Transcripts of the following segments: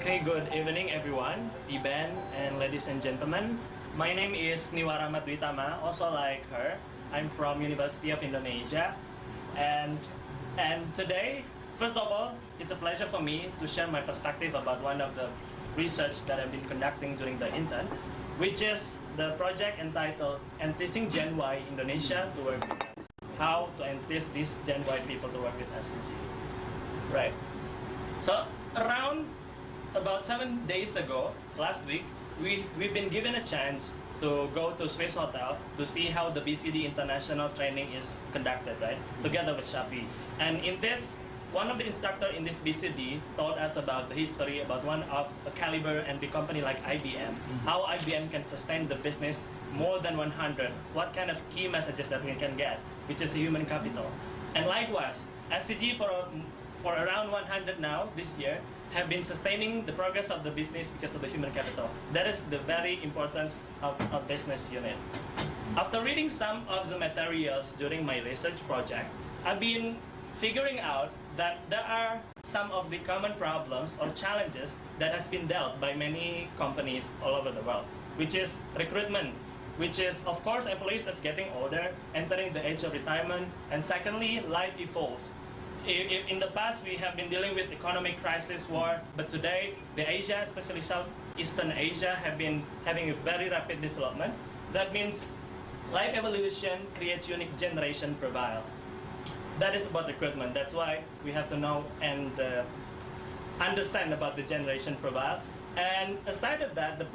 Okay, good evening everyone, Iben and ladies and gentlemen. My name is Niwa also like her. I'm from University of Indonesia, and today, first of all, it's a pleasure for me to share my perspective about one of the research that I've been conducting during the intern, which is the project entitled Enticing Gen Y Indonesia to Work with Us. How to entice these Gen Y people to work with SCG. Right. So around about 7 days ago, last week, we've been given a chance to go to Swiss Hotel to see how the BCD international training is conducted, right? Together with Shafi. And in this, one of the instructors in this BCD told us about the history, about one of a caliber and big company like IBM, how IBM can sustain the business more than 100, what kind of key messages that we can get, which is human capital. And likewise, SCG for around 100 now, this year, have been sustaining the progress of the business because of the human capital. That is the very importance of a business unit. After reading some of the materials during my research project, I've been figuring out that there are some of the common problems or challenges that has been dealt by many companies all over the world, which is recruitment, which is, of course, employees is getting older, entering the age of retirement, and secondly, life evolves. If in the past we have been dealing with economic crisis, war, but today the Asia, especially Southeastern Asia, have been having a very rapid development. That means life evolution creates unique generation profile. That is about recruitment. That's why we have to know and understand about the generation profile. And aside of that, the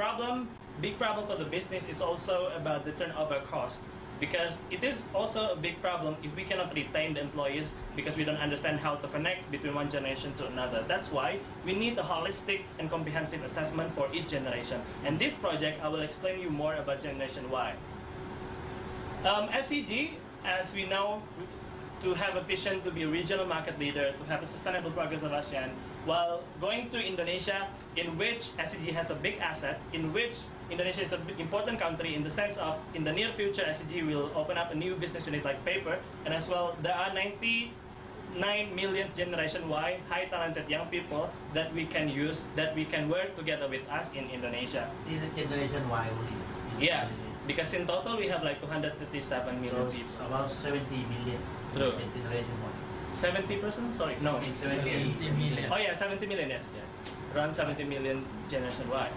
big problem for the business is also about the turnover cost. Because it is also a big problem if we cannot retain the employees because we don't understand how to connect between one generation to another. That's why we need a holistic and comprehensive assessment for each generation. And this project, I will explain you more about Generation Y. SCG, as we know, to have a vision to be a regional market leader, to have a sustainable progress of ASEAN, while going to Indonesia, in which SCG has a big asset, in which Indonesia is an important country in the sense of, in the near future, SCG will open up a new business unit like paper, and as well, there are 99 million Generation Y, high talented young people that we can use, that we can work together with us in Indonesia. Is it Generation Y only? Yeah, because in total we have like 257 million so people. About 70 million. True. Generation Y. 70%? Sorry, no. 70 million. Oh yeah, 70 million, yes. Yeah. Around 70 million Generation Y.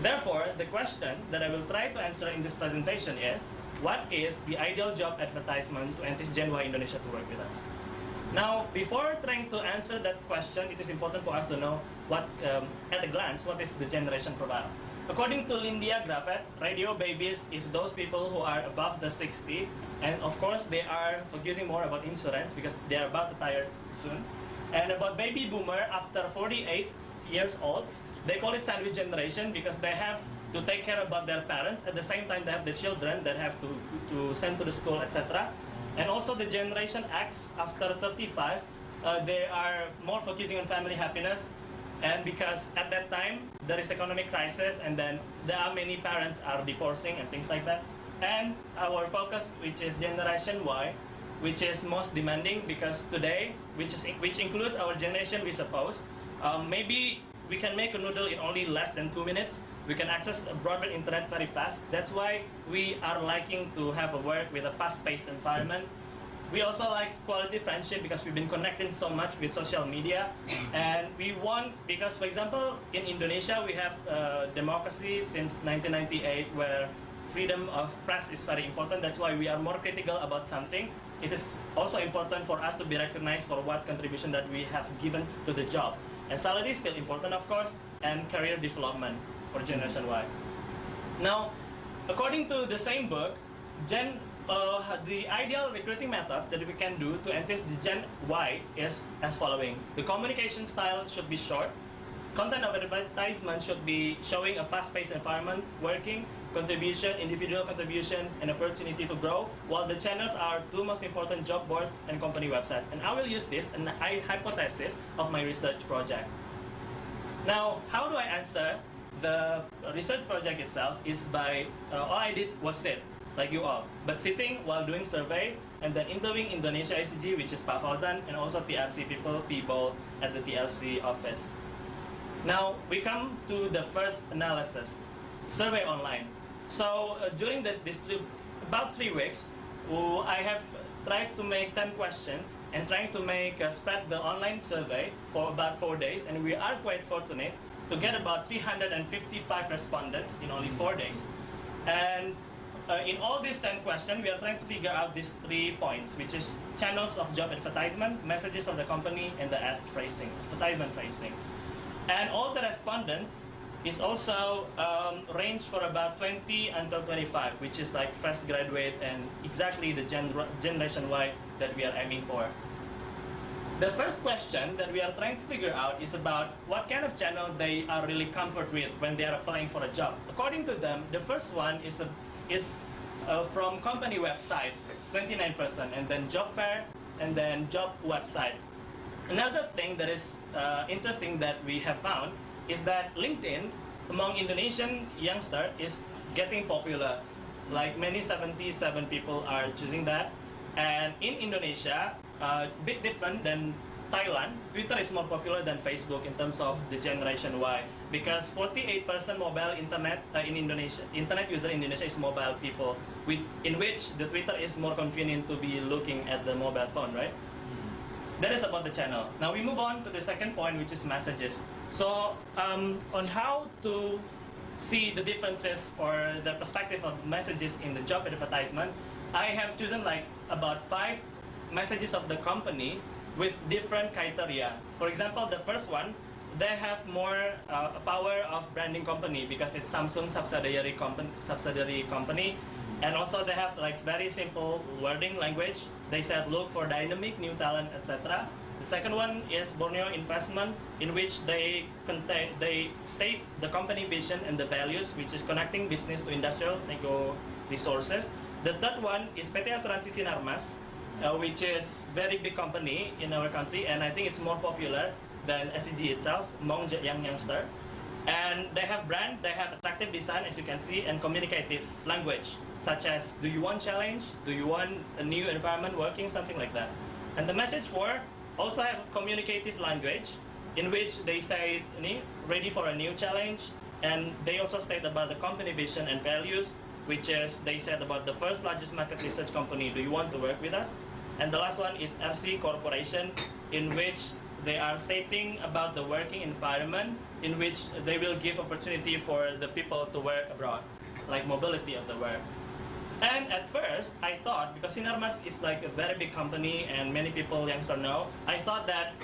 Therefore, the question that I will try to answer in this presentation is, what is the ideal job advertisement to entice Gen Y Indonesia to work with us? Now, before trying to answer that question, it is important for us to know what, at a glance, what is the generation profile. According to Lindia Graffet, radio babies is those people who are above the 60, and of course they are focusing more about insurance because they are about to retire soon. And about baby boomer after 48 years old, they call it sandwich generation because they have to take care about their parents. At the same time, they have the children that have to send to the school, etc. And also the Generation X after 35, they are more focusing on family happiness. And because at that time, there is economic crisis and then there are many parents are divorcing and things like that. And our focus, which is Generation Y, which is most demanding because today, which includes our generation, we suppose, maybe we can make a noodle in only less than 2 minutes. We can access a broadband internet very fast. That's why we are liking to have a work with a fast-paced environment. We also like quality friendship because we've been connecting so much with social media. And we want, because for example, in Indonesia, we have democracy since 1998 where freedom of press is very important. That's why we are more critical about something. It is also important for us to be recognized for what contribution that we have given to the job. And salary is still important, of course, and career development for Generation Y. Now, according to the same book, the ideal recruiting methods that we can do to entice the Gen Y is as following. The communication style should be short. Content of advertisement should be showing a fast-paced environment, working, contribution, individual contribution, and opportunity to grow, while the channels are two most important job boards and company website. And I will use this in a hypothesis of my research project. Now, how do I answer the research project itself is by, all I did was sit, like you all, but sitting while doing survey and then interviewing Indonesia SCG, which is Pak Fauzan, and also TRC people at the TRC office. Now we come to the first analysis, survey online. So during about 3 weeks, I have tried to make 10 questions and trying to spread the online survey for about 4 days, and we are quite fortunate to get about 355 respondents in only 4 days. And in all these 10 questions, we are trying to figure out these 3 points, which is channels of job advertisement, messages of the company, and the advertisement phrasing. And all the respondents is also range for about 20 until 25, which is like fresh graduate and exactly the generation Y that we are aiming for. The first question that we are trying to figure out is about what kind of channel they are really comfort with when they are applying for a job. According to them, the first one is from company website, 29%, and then job fair, and then job website. Another thing that is interesting that we have found is that LinkedIn among Indonesian youngsters is getting popular. Like many 77 people are choosing that. And in Indonesia, a bit different than Thailand, Twitter is more popular than Facebook in terms of the generation Y, because 48% mobile internet in Indonesia, internet user in Indonesia is mobile people, in which the Twitter is more convenient to be looking at the mobile phone, right? That is about the channel. Now we move on to the second point, which is messages. So on how to see the differences or the perspective of messages in the job advertisement, I have chosen like about 5 messages of the company with different criteria. For example, the first one, they have more power of branding company because it's Samsung subsidiary company. And also they have like very simple wording language. They said look for dynamic, new talent, etc. The second one is Borneo Investment, in which they state the company vision and the values, which is connecting business to industrial resources. The third one is PT Asuransi Sinarmas, which is very big company in our country, and I think it's more popular than SCG itself among young youngster. And they have brand, they have attractive design, as you can see, and communicative language, such as do you want challenge, do you want a new environment working, something like that. And the message 4 also have communicative language, in which they say ready for a new challenge, and they also state about the company vision and values, which is they said about the first largest market research company, do you want to work with us? And the last one is RC Corporation, in which they are stating about the working environment, in which they will give opportunity for the people to work abroad, like mobility of the work. And at first, I thought, because Sinarmas is like a very big company and many people youngsters know, I thought that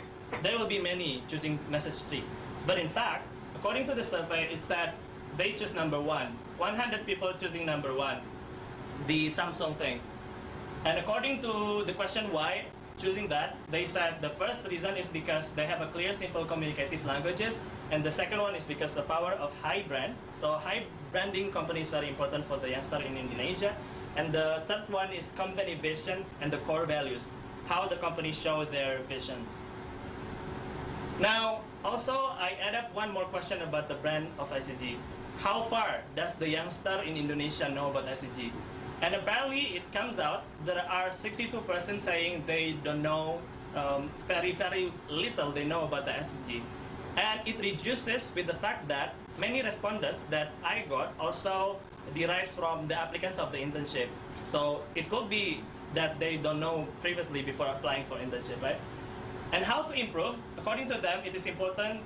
there will be many choosing message 3. But in fact, according to the survey, it said they choose number 1. 100 people choosing number 1, the Samsung thing. And according to the question why choosing that, they said the first reason is because they have a clear, simple communicative languages, and the second one is because the power of high brand. So high branding company is very important for the youngster in Indonesia. And the third one is company vision and the core values, how the company show their visions. Now, also I add up one more question about the brand of SCG. How far does the youngster in Indonesia know about SCG? And apparently it comes out there are 62% saying they don't know, very little they know about the SCG. And it reduces with the fact that many respondents that I got also derived from the applicants of the internship. So it could be that they don't know previously before applying for internship, right? And how to improve? According to them, it is important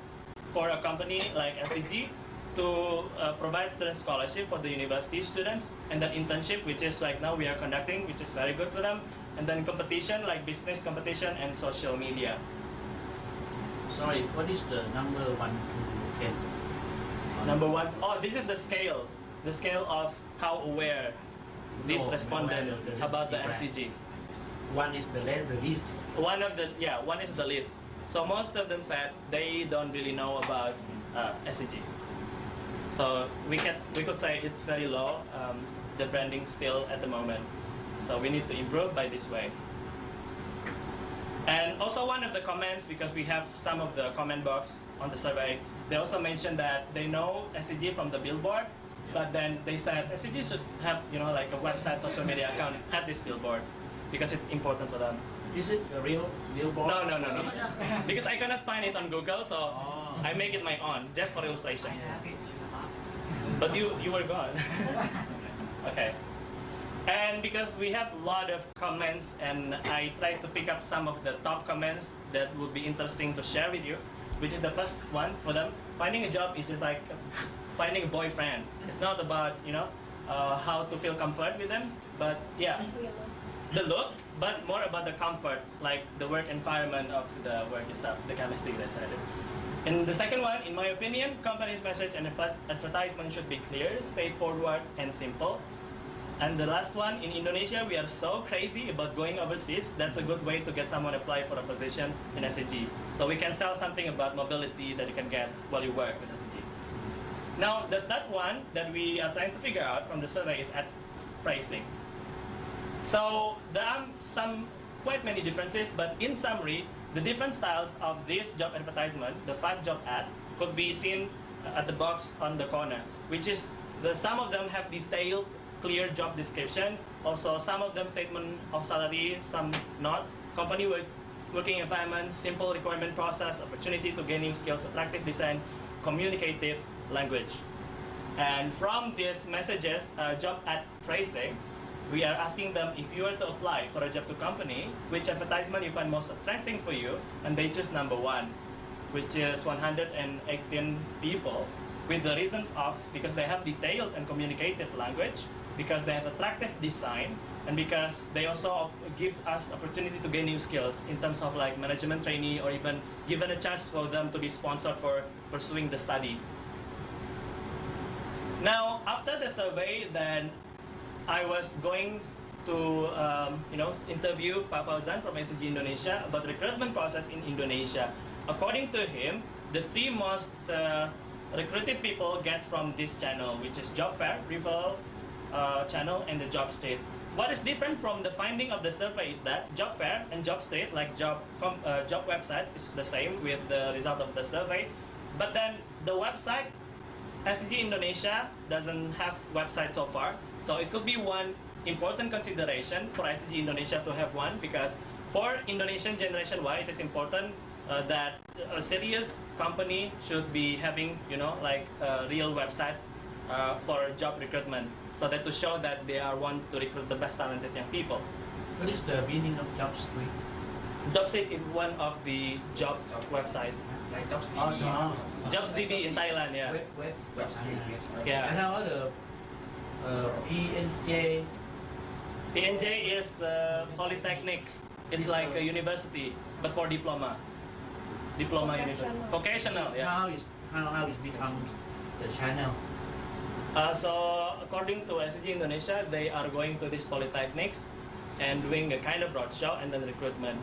for a company like SCG to provide student scholarship for the university students, and then internship, which is right now we are conducting, which is very good for them, and then competition like business competition and social media. Sorry, what is the number 1 to 10? Number 1, oh, this is the scale of how aware this respondent about the SCG. 1 is the least. One is the least. So most of them said they don't really know about SCG. So we could say it's very low, the branding still at the moment. So we need to improve by this way. And also one of the comments, because we have some of the comment box on the survey, they also mentioned that they know SCG from the billboard, but then they said SCG should have like a website, social media account at this billboard. because it's important for them. Is it a real board? No. Because I cannot find it on Google, so Oh. I make it my own just for illustration. I have it. You have asked. But you were gone. Okay. And because we have a lot of comments, and I tried to pick up some of the top comments that would be interesting to share with you, which is the first one for them. Finding a job is just like finding a boyfriend. It's not about, how to feel comfort with them, but yeah, the look, but more about the comfort, like the work environment of the work itself, the chemistry that's added. And the second one, in my opinion, company's message and advertisement should be clear, straightforward, and simple. And the last one, in Indonesia, we are so crazy about going overseas. That's a good way to get someone apply for a position in SCG. So we can sell something about mobility that you can get while you work with SCG. Now, the third one that we are trying to figure out from the survey is ad pricing. So there are quite many differences, but in summary, the different styles of this job advertisement, the 5 job ad, could be seen at the box on the corner, which is some of them have detailed, clear job description. Also, some of them statement of salary, some not. Company working environment, simple requirement process, opportunity to gain new skills, attractive design, communicative language. And from these messages, job ad phrasing, we are asking them, if you were to apply for a job to company, which advertisement you find most attracting for you, and they choose number 1, which is 118 people, with the reasons of, because they have detailed and communicative language, because they have attractive design, and because they also give us opportunity to gain new skills in terms of like management trainee, or even given a chance for them to be sponsored for pursuing the study. Now, after the survey, then I was going to interview Pak Fauzan from SCG Indonesia about recruitment process in Indonesia. According to him, the 3 most recruited people get from this channel, which is job fair, referral channel, and the job state. What is different from the finding of the survey is that job fair and job state, like job website, is the same with the result of the survey, but then the website, SCG Indonesia doesn't have website so far, so it could be one important consideration for SCG Indonesia to have one, because for Indonesian Generation Y, it is important that a serious company should be having, like a real website for job recruitment, so that to show that they are want to recruit the best talented young people. What is the meaning of job street? Job Street is one of the job website. Like Jobs Oh, DD. no. Jobs DD in Thailand, yeah. Jobs DD. Yeah. And how the PNJ? PNJ is polytechnic. It's like a university, but for diploma. Diploma university. Vocational, yeah. How it becomes the channel? So according to SCG Indonesia, they are going to these polytechnics and doing a kind of roadshow and then recruitment.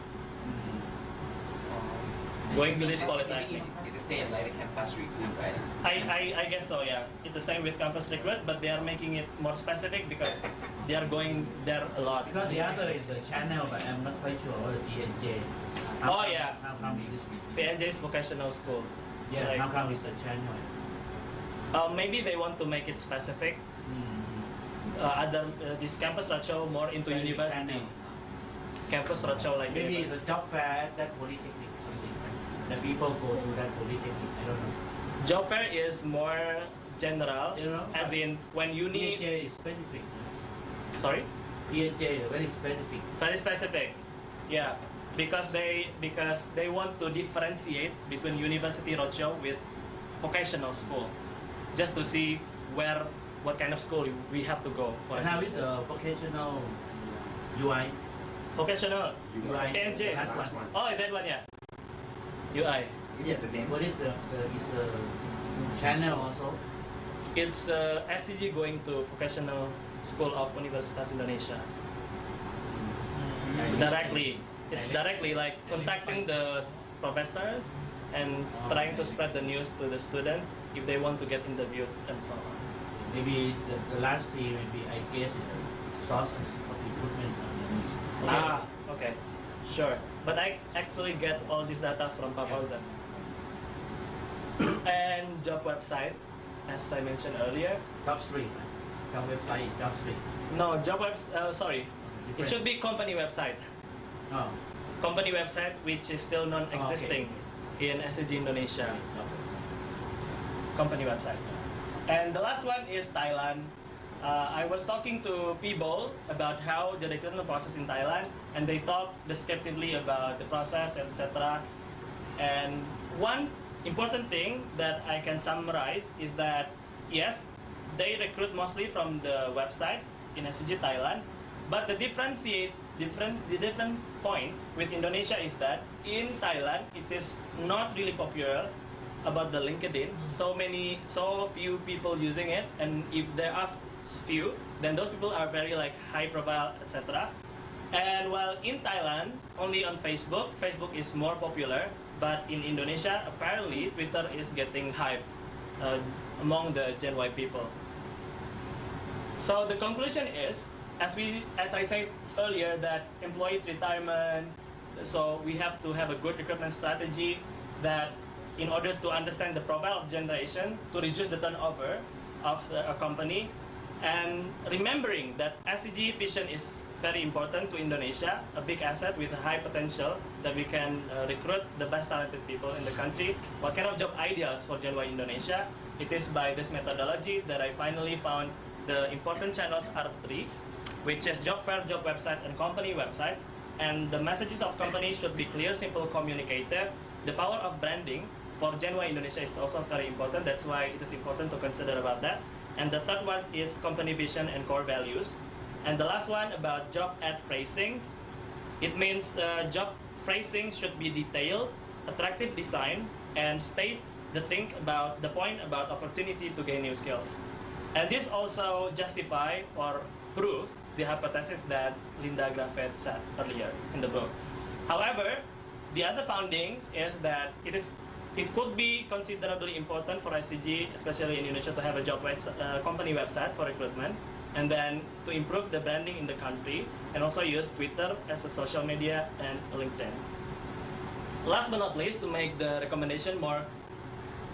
Going to this polytechnic. It's the same like the campus recruit, right? I guess so, yeah. It's the same with campus recruit, but they are making it more specific because they are going there a lot. Because the other is the channel, but I'm not quite sure what the PNJ. Oh, yeah. How come it is? PNJ is vocational school. Yeah, Like- how come it's the channel? Maybe they want to make it specific. This campus roadshow more into Very university. channel. Campus roadshow like Maybe university. it's a job fair at that polytechnic something. Right? The people go to that polytechnic. I don't know. Job fair is more general, as in when you need. PNJ is specific. Sorry, PNJ is very specific. very specific. Yeah, because they want to differentiate between university roadshow with vocational school, just to see what kind of school we have to go for. And how is the vocational UI? Vocational UI. PNJ. Last one. Oh, that one, yeah. UI. Is it the name? What is the channel also? It's SCG going to vocational school of Universitas Indonesia directly. It's directly like contacting the professors and trying to spread the news to the students if they want to get interviewed and so on. Maybe the last three will be, I guess, sources of recruitment. Ah, okay, sure. But I actually get all this data from Pak Fauzan. And job website, as I mentioned earlier. Job street. Job website, job street. No, job sorry. It should be company website. Oh. Company website which is still non-existing in SCG Indonesia. Company website. And the last one is Thailand. I was talking to people about how the recruitment process in Thailand, and they talked descriptively about the process, etc. And one important thing that I can summarize is that yes, they recruit mostly from the website in SCG Thailand, but the different points with Indonesia is that in Thailand it is not really popular about the LinkedIn. So few people using it, and if there are few, then those people are very like high profile, etc. And while in Thailand, only on Facebook is more popular, but in Indonesia, apparently Twitter is getting hype among the Gen Y people. So the conclusion is, as I said earlier, that employees retirement, so we have to have a good recruitment strategy that in order to understand the profile of generation, to reduce the turnover of a company, and remembering that SCG vision is very important to Indonesia, a big asset with a high potential that we can recruit the best talented people in the country. What kind of job ideas for Gen Y Indonesia? It is by this methodology that I finally found the important channels are three, which is job fair, job website, and company website. And the messages of companies should be clear, simple, communicative. The power of branding for Gen Y Indonesia is also very important. That's why it is important to consider about that. And the third one is company vision and core values. And the last one about job ad phrasing. It means job phrasing should be detailed, attractive design, and state the point about opportunity to gain new skills. And this also justify or prove the hypothesis that Linda Graffet said earlier in the book. However, the other founding is that it could be considerably important for SCG, especially in Indonesia, to have a company website for recruitment, and then to improve the branding in the country, and also use Twitter as a social media and LinkedIn. Last but not least, to make the recommendation more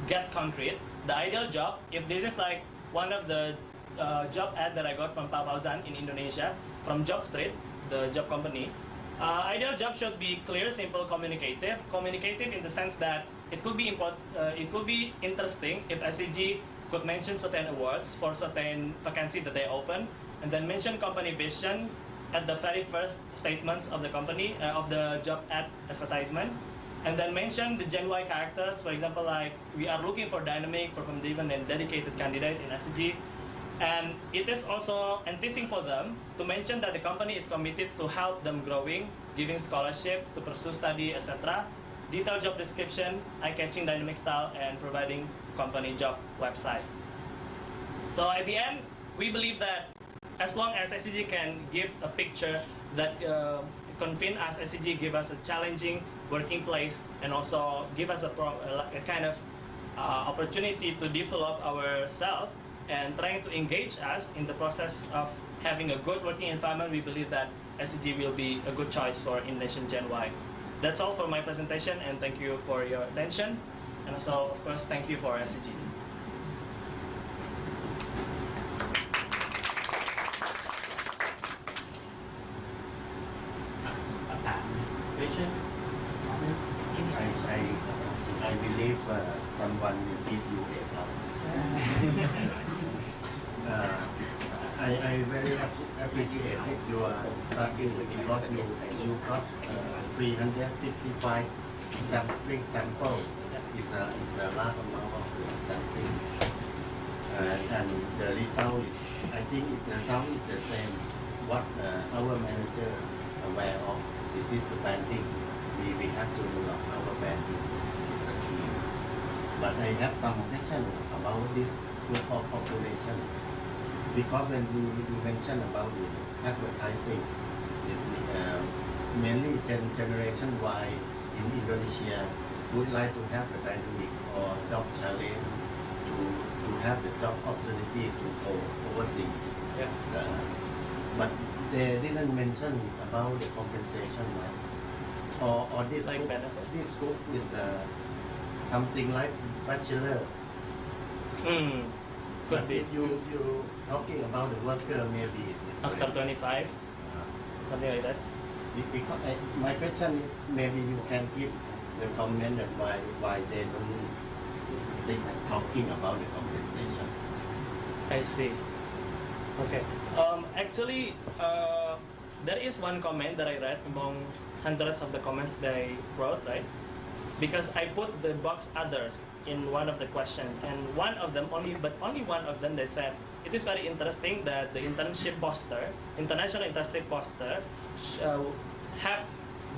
get concrete, the ideal job, if this is like one of the job ad that I got from Pak Fauzan in Indonesia, from Job Street, the job company, ideal job should be clear, simple, communicative. Communicative in the sense that it could be interesting if SCG could mention certain awards for certain vacancy that they open, and then mention company vision at the very first statements of the company, of the job ad advertisement, and then mention the Gen Y characters. For example, like we are looking for dynamic, performance-driven, and dedicated candidate in SCG. And it is also enticing for them to mention that the company is committed to help them growing, giving scholarship to pursue study, etc. Detailed job description, eye-catching dynamic style, and providing company job website. So at the end, we believe that as long as SCG can give a picture that convince us, SCG give us a challenging working place, and also give us a kind of opportunity to develop ourselves and trying to engage us in the process of having a good working environment, we believe that SCG will be a good choice for Indonesian Gen Y. That's all for my presentation, and thank you for your attention. And also, of course, thank you for SCG. Question? I believe someone will give you A plus. I very appreciate your study because you got 355 sampling sample. Is a large amount of sampling, and the result is, I think the result is the same. What our manager aware of is this banding. We have to do our banding is a key. But I have some question about this group of population, because when you mention about the advertising, mainly generation Y in Indonesia would like to have a dynamic or job challenge, to have the job opportunity to go overseas. Yeah. But they didn't mention about the compensation, right? Or this Like group, benefits? this group is something like bachelor. Could But be if you talking about the worker, maybe it's after different. 25. something like that. Because my question is maybe you can give the comment that why they don't they talking about the compensation. I see. Okay. Actually, there is one comment that I read among hundreds of the comments they wrote, right? Because I put the box others in one of the questions, and one of them only one of them they said it is very interesting that the internship poster, international internship poster, have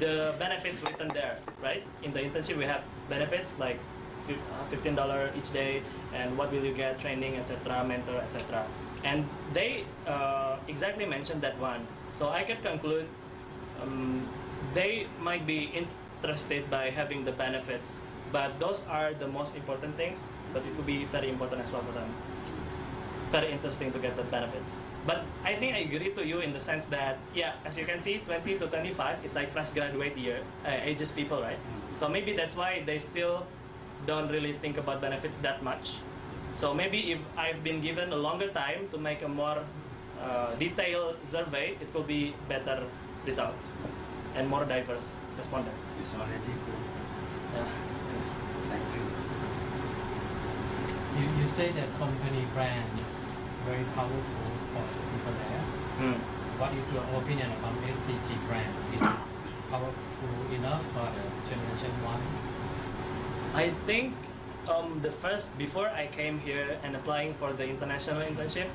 the benefits written there, right? In the internship we have benefits like $15 each day, and what will you get, training, etc., mentor, etc. And they exactly mentioned that one. So I can conclude they might be interested by having the benefits, but those are the most important things, but it could be very important as well for them. Very interesting to get the benefits. But I think I agree to you in the sense that, yeah, as you can see, 20 to 25 is like fresh graduate year, ages people, right? So maybe that's why they still don't really think about benefits that much. So maybe if I've been given a longer time to make a more detailed survey, it will be better results and more diverse respondents. It's already good. Yeah, thanks. Thank you. You say that company brand is very powerful for the people there. What is your opinion about SCG brand? Is it powerful enough for the generation one? I think before I came here and applying for the international internship,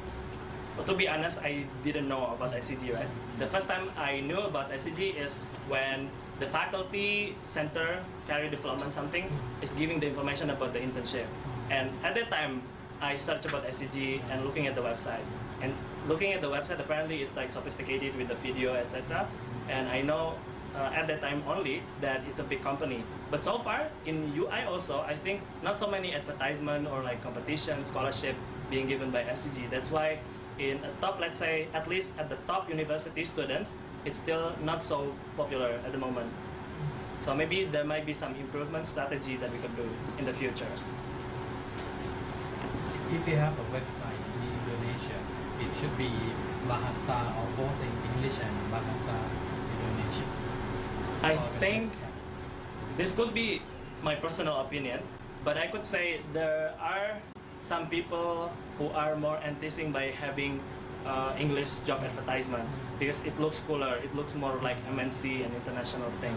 to be honest, I didn't know about SCG, right? The first time I knew about SCG is when the faculty center, career development something, is giving the information about the internship. And at that time, I searched about SCG and looking at the website. And looking at the website, apparently it's like sophisticated with the video, etc. And I know at that time only that it's a big company. But so far in UI also, I think not so many advertisement or like competition, scholarship being given by SCG. That's why in a top, let's say at least at the top university students, it's still not so popular at the moment. So maybe there might be some improvement strategy that we could do in the future. If you have a website in Indonesia, it should be Bahasa or both in English and Bahasa Indonesia. I Or the think website. this could be my personal opinion, but I could say there are some people who are more enticing by having English job advertisement because it looks cooler, it looks more like MNC and international thing.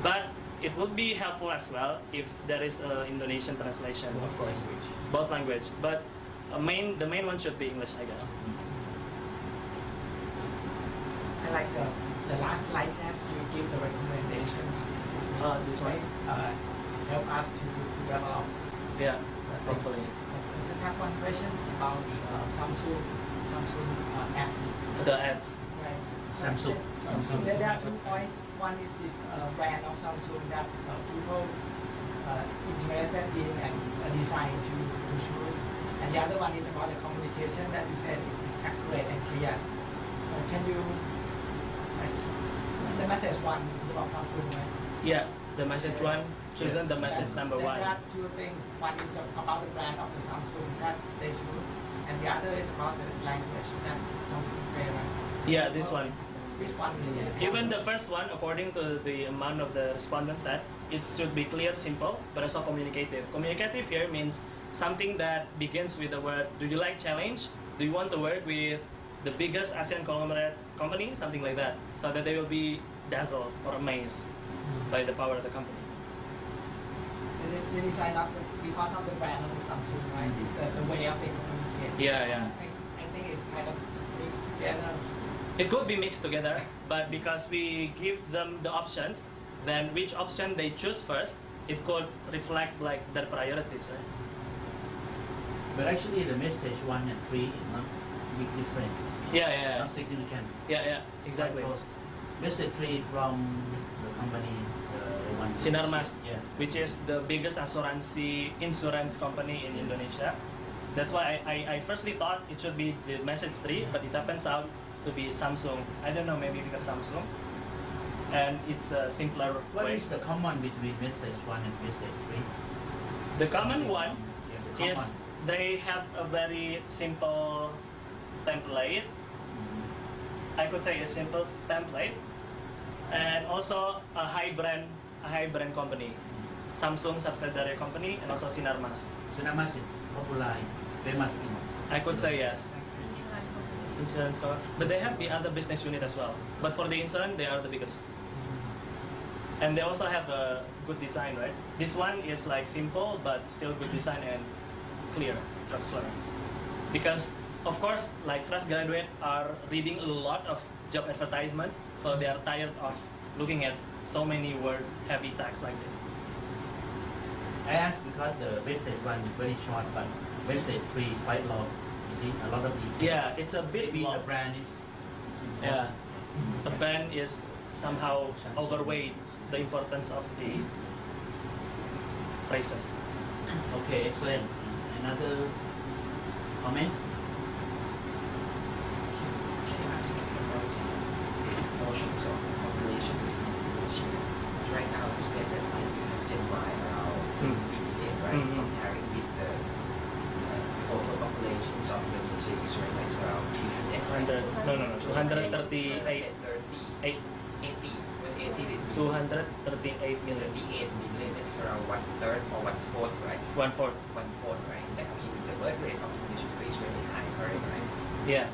But it would be helpful as well if there is an Indonesian translation, of course, both language. But the main one should be English, I guess. I like the last slide that you give the recommendations. This one? Help us to develop. Yeah, hopefully. I just have one question about the Samsung ads. The ads. Right. Samsung. So there are 2 points. One is the brand of Samsung that people interested in and designed to choose. And the other one is about the communication that you said is accurate and clear. Can you, the message one is about Samsung, right? Yeah, the message one, chosen the message number Then one. there are 2 things. One is about the brand of the Samsung that they choose, and the other is about the language that Samsung say, right? Yeah, this one. Which one will you? Even the first one, according to the amount of the respondents said, it should be clear, simple, but also communicative. Communicative here means something that begins with the word, do you like challenge? Do you want to work with the biggest ASEAN conglomerate company? Something like that. So that they will be dazzled or amazed by the power of the company. They decide not because of the brand of the Samsung, right? It's the way of they communicate. Yeah. I think it's kind of mixed together. It could be mixed together, but because we give them the options, then which option they choose first, it could reflect like their priorities, right? But actually, the message 1 and 3 is not big different. Yeah. Not significant. Yeah, exactly. Because message 3 from the company, the one. Sinarmas, Yeah. which is the biggest insurance company in Indonesia. That's why I firstly thought it should be the message 3, but it happens out to be Samsung. I don't know, maybe because Samsung. And it's a simpler What way. is the common between message 1 and message 3? The common one Yeah, the common. is they have a very simple template I could say a simple template, and also a high brand company, Samsung subsidiary company, and also Sinarmas. Sinarmas is popular, famous in I could say yes. Insurance cover, but they have the other business unit as well. But for the insurance, they are the biggest. And they also have a good design, right? This one is like simple, but still good design and clear, transparent. Because of course, like fresh graduates are reading a lot of job advertisements, so they are tired of looking at so many word heavy text like this. I asked because the message one very short, but message 3 quite long. You see, a lot of detail. Yeah, it's a bit Maybe long. the brand is Yeah, the brand is somehow overweight the importance of the phrases. Okay, excellent. Another comment? Can you ask me about the proportions of the populations in each year? Right now you said that like you have Gen Y around 70 million, right? Mhm. Comparing with the total populations of Indonesia is right now is around 300, right? 238 238. 80 238 million. 38 million, that is around 1/3 or 1/4, right? 1/4. 1/4, right? That means the birth rate of Indonesia is really high, correct, right? Yeah,